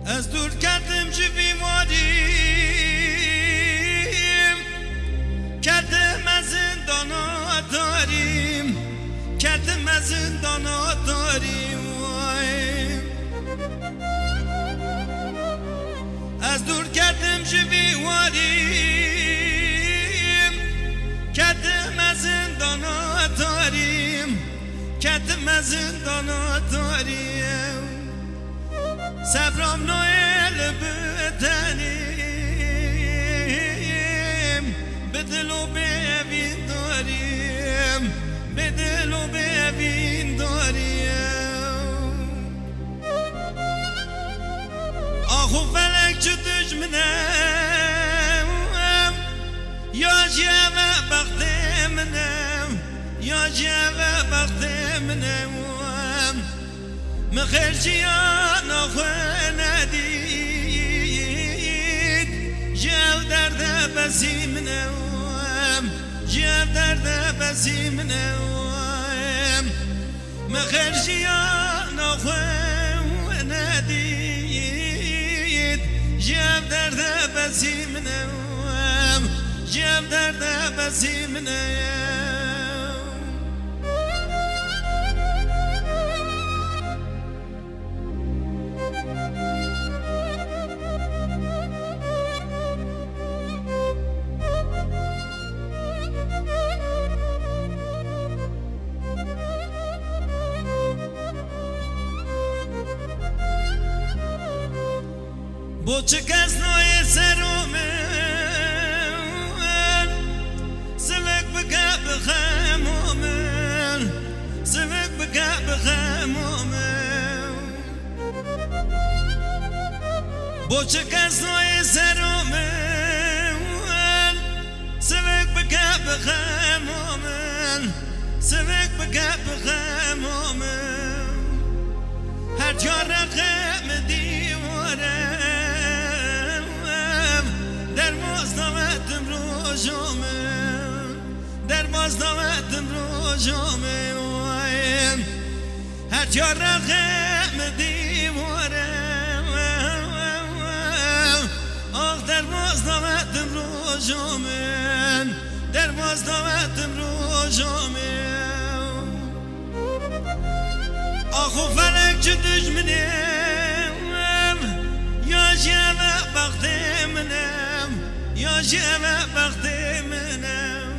از دور کردم چه بیماریم کردم از زندانا داریم کردم از زندانا داریم از دور کردم چه بیماریم کردم از زندانا داریم کردم از زندانا داریم صبرم نایل بدنیم به دل و ببین داریم به دل و ببین داریم آخو فلک چه دشمنم یا جوه بخت منم یا جوه بخت منم مخرجیان آخوه ندید جو درد بسیم نوام جو درد بسیم نوام مخرجیان آخوه ندید جو درد بسیم نوام جو درد بسیم نوام بو چه کس نوی سرومن سوک بگه بخمومن سوک بگه بخمومن بو چه کس نوی سرومن سوک بگه بخمومن سوک بگه بخمومن هر جا رقم دیواره در بازدامتم روزومه هر جا رقم دیوارم آخ در بازدامتم روزومه در بازدامتم روزومه آخو فلک چه دشمنم یا جوه بخت منم یا جوه بخت منم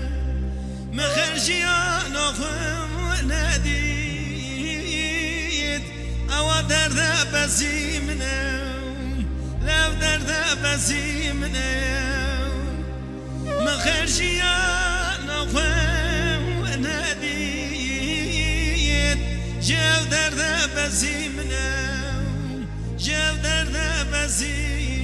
مخرجیان آخوم ندید او درد بسی منم لو درد بسی منم مخرجیان آخوم ندید جو درد بسی منم جو درد بسی